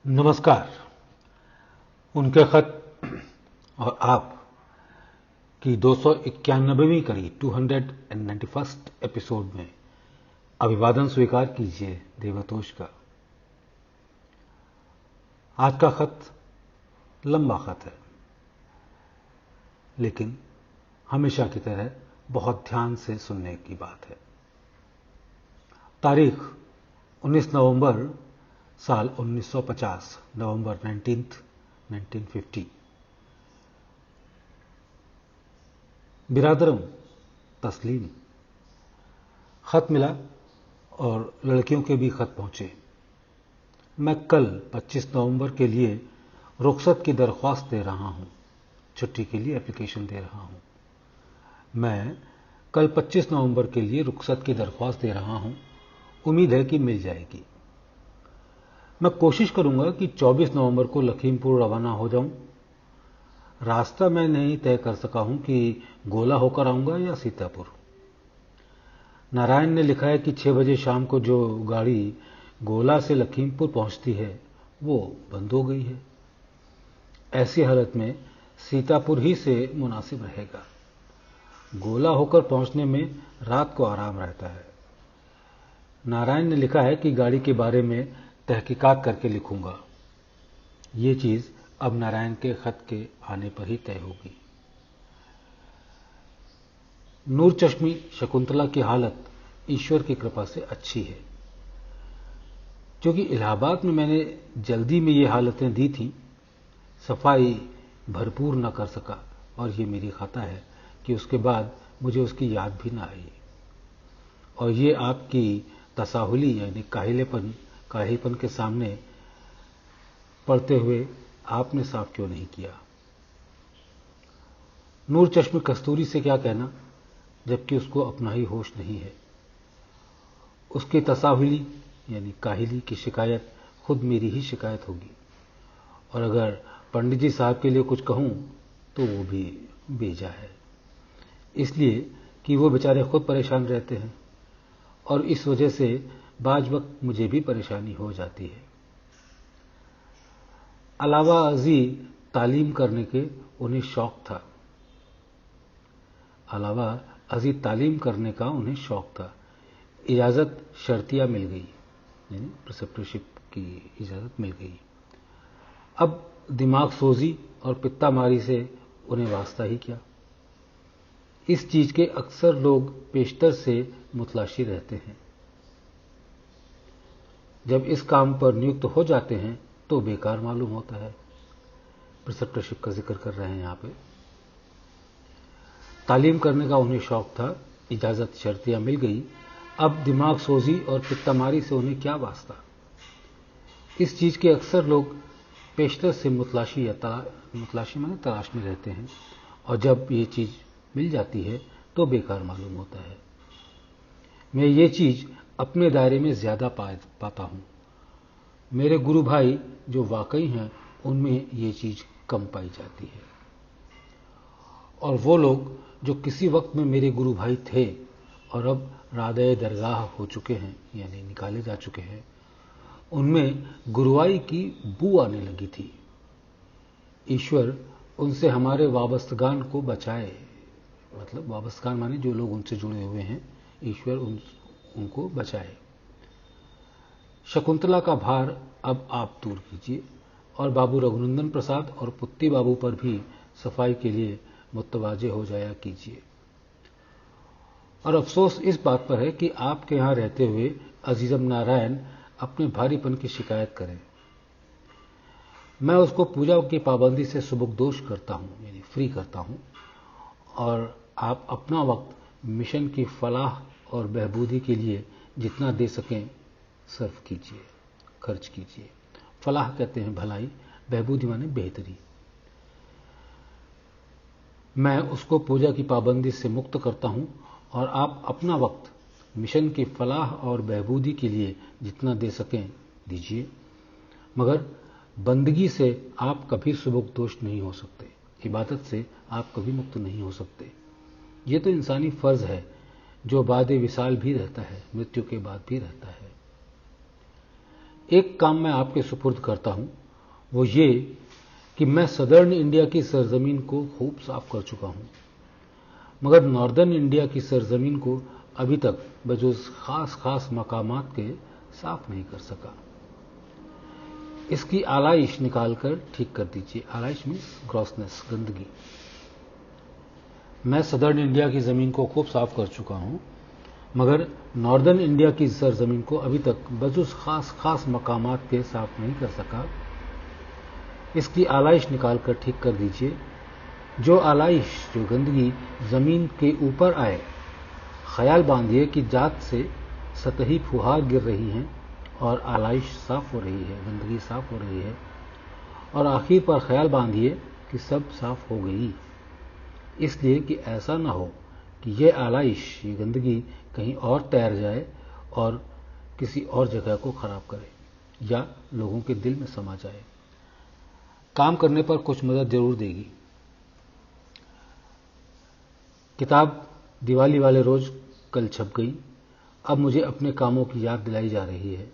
नमस्कार। उनके खत और आप की 291वीं कड़ी 291st एपिसोड में अभिवादन स्वीकार कीजिए देवतोष का। आज का खत लंबा खत है, लेकिन हमेशा की तरह बहुत ध्यान से सुनने की बात है। तारीख 19 नवंबर साल 1950, नवंबर 1950। बिरादरम तस्लीम। खत मिला और लड़कियों के भी खत पहुंचे। मैं कल 25 नवंबर के लिए रुखसत की दरख्वास्त दे रहा हूं, छुट्टी के लिए एप्लीकेशन दे रहा हूं। मैं कल 25 नवंबर के लिए रुखसत की दरख्वास्त दे रहा हूं, उम्मीद है कि मिल जाएगी। मैं कोशिश करूंगा कि 24 नवंबर को लखीमपुर रवाना हो जाऊं। रास्ता मैं नहीं तय कर सका हूं कि गोला होकर आऊंगा या सीतापुर। नारायण ने लिखा है कि 6 बजे शाम को जो गाड़ी गोला से लखीमपुर पहुंचती है वो बंद हो गई है। ऐसी हालत में सीतापुर ही से मुनासिब रहेगा। गोला होकर पहुंचने में रात को आराम रहता है। नारायण ने लिखा है कि गाड़ी के बारे में तहकीकात करके लिखूंगा। ये चीज अब नारायण के खत के आने पर ही तय होगी। नूर चश्मी शकुंतला की हालत ईश्वर की कृपा से अच्छी है। क्योंकि इलाहाबाद में मैंने जल्दी में ये हालतें दी थी, सफाई भरपूर न कर सका और ये मेरी खता है कि उसके बाद मुझे उसकी याद भी ना आई। और ये आपकी तसाहुली यानी काहिलीपन के सामने पढ़ते हुए आपने साफ क्यों नहीं किया। नूर चश्म कस्तूरी से क्या कहना, जबकि उसको अपना ही होश नहीं है। उसकी तसाहुली यानी काहिली की शिकायत खुद मेरी ही शिकायत होगी। और अगर पंडित जी साहब के लिए कुछ कहूं तो वो भी बेजा है, इसलिए कि वो बेचारे खुद परेशान रहते हैं और इस वजह से बाज वक्त मुझे भी परेशानी हो जाती है। अलावा अजी तालीम करने के उन्हें शौक था। इजाजत शर्तिया मिल गई, यानी प्रिसेप्टरशिप की इजाजत मिल गई। अब दिमाग सोजी और पित्तामारी से उन्हें वास्ता ही क्या। इस चीज के अक्सर लोग पेशतर से मुतलाशी रहते हैं। जब इस काम पर नियुक्त हो जाते हैं तो बेकार मालूम होता है। प्रिसेप्टरशिप का जिक्र कर रहे हैं यहां पे। तालीम करने का उन्हें शौक था, इजाजत शर्तिया मिल गई। अब दिमाग सोजी और पित्तामारी से उन्हें क्या वास्ता। इस चीज के अक्सर लोग पेशतर से मुतलाशी माने तलाश में रहते हैं और जब ये चीज मिल जाती है तो बेकार मालूम होता है। मैं ये चीज अपने दायरे में ज्यादा पाता हूं। मेरे गुरु भाई जो वाकई हैं उनमें ये चीज कम पाई जाती है। और वो लोग जो किसी वक्त में मेरे गुरु भाई थे और अब रादे दरगाह हो चुके हैं यानी निकाले जा चुके हैं, उनमें गुरुवाई की बू आने लगी थी। ईश्वर उनसे हमारे वाबस्तगान को बचाए, मतलब वाबस्तगान माने जो लोग उनसे जुड़े हुए हैं, ईश्वर उनको बचाए। शकुंतला का भार अब आप दूर कीजिए और बाबू रघुनंदन प्रसाद और पुत्ती बाबू पर भी सफाई के लिए मुतवाजे हो जाया कीजिए। और अफसोस इस बात पर है कि आपके यहां रहते हुए अजीजम नारायण अपने भारीपन की शिकायत करें। मैं उसको पूजा की पाबंदी से सुबुकदोश करता हूं यानी फ्री करता हूं, और आप अपना वक्त मिशन की फलाह और बहबूदी के लिए जितना दे सकें सर्व कीजिए, खर्च कीजिए। फलाह कहते हैं भलाई, बहबूदी माने बेहतरी। मैं उसको पूजा की पाबंदी से मुक्त करता हूं और आप अपना वक्त मिशन की फलाह और बहबूदी के लिए जितना दे सकें दीजिए। मगर बंदगी से आप कभी सुबुकदोष नहीं हो सकते, इबादत से आप कभी मुक्त नहीं हो सकते। ये तो इंसानी फर्ज है जो बाद विसाल भी रहता है, मृत्यु के बाद भी रहता है। एक काम मैं आपके सुपुर्द करता हूं, वो ये कि मैं सदर्न इंडिया की सरजमीन को खूब साफ कर चुका हूं, मगर नॉर्दर्न इंडिया की सरजमीन को अभी तक बजुज़ खास खास मकामात के साफ नहीं कर सका। इसकी आलाइश निकालकर ठीक कर दीजिए। आलाइश मीन्स ग्रॉसनेस, गंदगी। मैं सदर्न इंडिया की जमीन को खूब साफ कर चुका हूं, मगर नॉर्दर्न इंडिया की सरजमीन को अभी तक बजुज़ खास खास मकामात के साफ नहीं कर सका। इसकी आलाइश निकालकर ठीक कर दीजिए। जो आलाइश, जो गंदगी जमीन के ऊपर आए, ख्याल बांधिए कि जात से सतही फुहार गिर रही हैं और आलाइश साफ हो रही है, गंदगी साफ हो रही है, और आखिर पर ख्याल बांधिए कि सब साफ हो गई। इसलिए कि ऐसा ना हो कि ये आलाइश, ये गंदगी कहीं और तैर जाए और किसी और जगह को खराब करे या लोगों के दिल में समा जाए। काम करने पर कुछ मदद जरूर देगी। किताब दिवाली वाले रोज कल छप गई। अब मुझे अपने कामों की याद दिलाई जा रही है।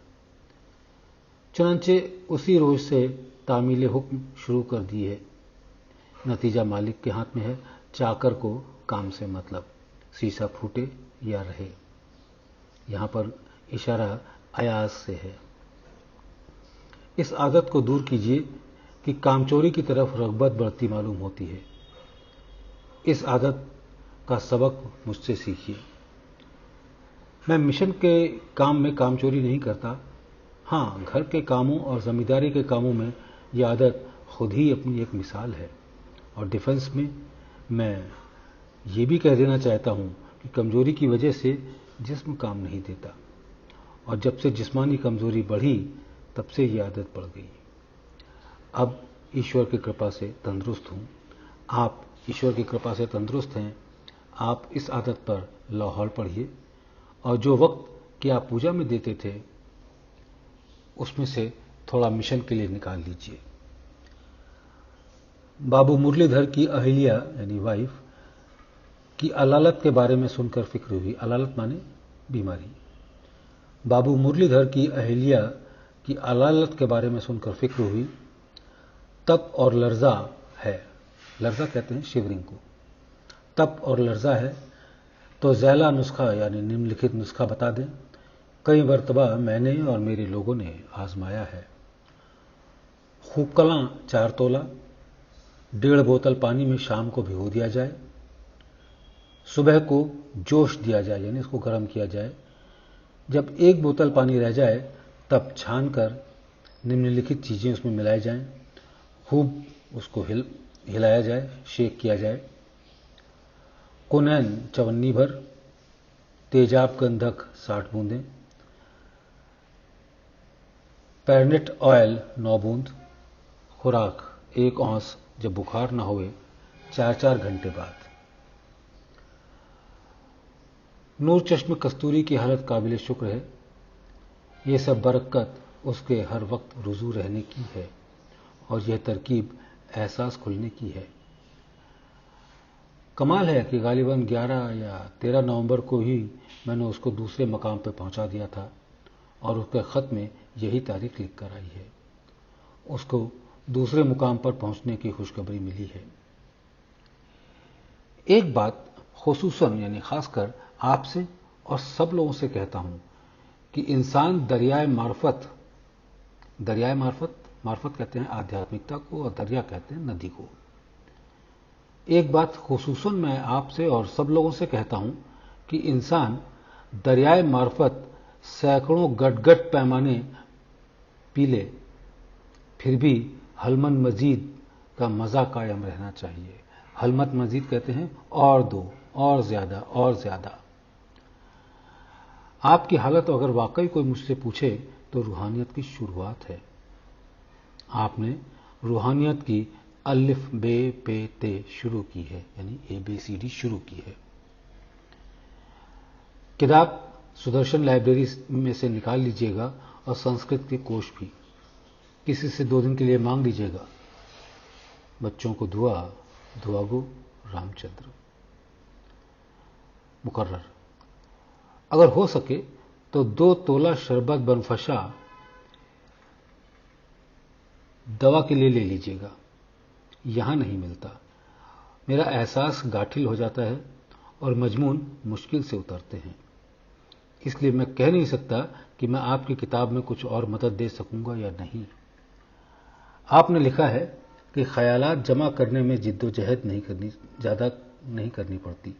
चुनांचे उसी रोज से तामील हुक्म शुरू कर दी है। नतीजा मालिक के हाथ में है। चाकर को काम से मतलब, शीशा फूटे या रहे। यहां पर इशारा अयाज से है। इस आदत को दूर कीजिए कि कामचोरी की तरफ रग़बत बढ़ती मालूम होती है। इस आदत का सबक मुझसे सीखिए। मैं मिशन के काम में कामचोरी नहीं करता। हां, घर के कामों और जमींदारी के कामों में यह आदत खुद ही अपनी एक मिसाल है। और डिफेंस में मैं ये भी कह देना चाहता हूं कि कमजोरी की वजह से जिस्म काम नहीं देता, और जब से जिस्मानी कमजोरी बढ़ी तब से ये आदत बढ़ गई। अब ईश्वर की कृपा से तंदुरुस्त हूं। आप ईश्वर की कृपा से तंदुरुस्त हैं। आप इस आदत पर लाहौर पढ़िए और जो वक्त कि आप पूजा में देते थे उसमें से थोड़ा मिशन के लिए निकाल लीजिए। बाबू मुरलीधर की अहिल्या यानी वाइफ की अलालत के बारे में सुनकर फिक्र हुई। अलालत माने बीमारी। बाबू मुरलीधर की अहिल्या की अलालत के बारे में सुनकर फिक्र हुई। तप और लर्जा है। लर्जा कहते हैं शिवरिंग को। तप और लर्जा है तो ज़ैला नुस्खा यानी निम्नलिखित नुस्खा बता दें। कई मरतबा मैंने और मेरे लोगों ने आजमाया है। खूकलां 4 तोला 1.5 बोतल पानी में शाम को भिगो दिया जाए। सुबह को जोश दिया जाए यानी इसको गर्म किया जाए। जब 1 बोतल पानी रह जाए तब छान कर निम्नलिखित चीजें उसमें मिलाई जाएं। खूब उसको हिलाया जाए, शेक किया जाए। कुनैन 54 भर, तेजाब गंधक 60 बूंदें, पेरनेट ऑयल 9 बूंद। खुराक 1 औंस जब बुखार न होए 4-4 घंटे बाद। नूर चश्म कस्तूरी की हालत काबिल शुक्र है। ये सब बरकत उसके हर वक्त रुजू रहने की है और यह तरकीब एहसास खुलने की है। कमाल है कि गालिबन 11 या 13 नवंबर को ही मैंने उसको दूसरे मकाम पर पहुंचा दिया था और उसके खत में यही तारीख लिख कर आई है। उसको दूसरे मुकाम पर पहुंचने की खुशखबरी मिली है। एक बात खुसूसन यानी खासकर आपसे और सब लोगों से कहता हूं कि इंसान दरियाए मार्फत कहते हैं आध्यात्मिकता को और दरिया कहते हैं नदी को। एक बात खुसूसन मैं आपसे और सब लोगों से कहता हूं कि इंसान दरियाए मार्फत सैकड़ों गटगट पैमाने पी ले, फिर भी हलमन मजीद का मजा कायम रहना चाहिए। हलमत मजीद कहते हैं और दो, और ज्यादा, और ज्यादा। आपकी हालत अगर वाकई कोई मुझसे पूछे तो रूहानियत की शुरुआत है। आपने रूहानियत की अलिफ बे पे ते शुरू की है यानी ABCD शुरू की है। किताब सुदर्शन लाइब्रेरी में से निकाल लीजिएगा और संस्कृत के कोश भी। किसी से 2 दिन के लिए मांग लीजिएगा। बच्चों को दुआ गो रामचंद्र। मुकर्रर। अगर हो सके तो 2 तोला शरबत बनफशा दवा के लिए ले लीजिएगा, यहां नहीं मिलता। मेरा एहसास गाठिल हो जाता है और मजमून मुश्किल से उतरते हैं, इसलिए मैं कह नहीं सकता कि मैं आपकी किताब में कुछ और मदद दे सकूंगा या नहीं। आपने लिखा है कि ख्यालात जमा करने में जिद्दोजहद ज्यादा नहीं करनी पड़ती।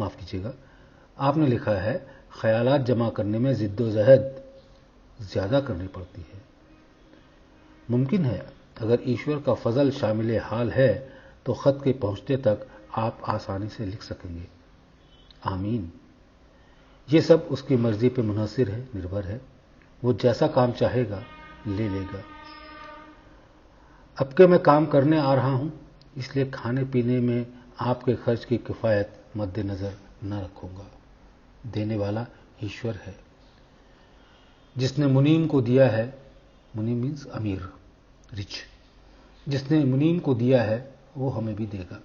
माफ कीजिएगा, आपने लिखा है ख्यालात जमा करने में जिद्दोजहद ज्यादा करनी पड़ती है। मुमकिन है अगर ईश्वर का फजल शामिल हाल है तो खत के पहुंचते तक आप आसानी से लिख सकेंगे। आमीन। ये सब उसकी मर्जी पे मुनहसिर है, निर्भर है। वो जैसा काम चाहेगा ले लेगा। अब के मैं काम करने आ रहा हूं, इसलिए खाने पीने में आपके खर्च की किफायत मद्देनजर न रखूंगा। देने वाला ईश्वर है। जिसने मुनीम को दिया है, मुनीम मीन्स अमीर, रिच, जिसने मुनीम को दिया है वो हमें भी देगा।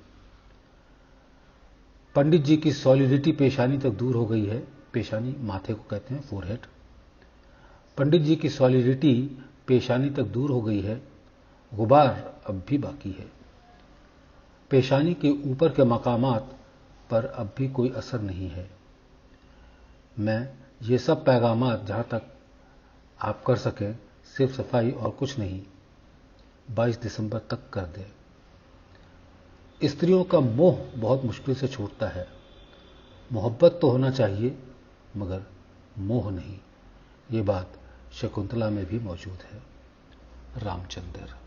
पंडित जी की सॉलिडिटी पेशानी तक दूर हो गई है। पेशानी माथे को कहते हैं, फोरहेड। पंडित जी की सॉलिडिटी पेशानी तक दूर हो गई है, गुबार अब भी बाकी है। पेशानी के ऊपर के मकामात पर अब भी कोई असर नहीं है। मैं ये सब पैगामात जहां तक आप कर सकें, सिर्फ सफाई और कुछ नहीं, 22 दिसंबर तक कर दें। स्त्रियों का मोह बहुत मुश्किल से छूटता है। मोहब्बत तो होना चाहिए मगर मोह नहीं। ये बात शकुंतला में भी मौजूद है। रामचंद्र।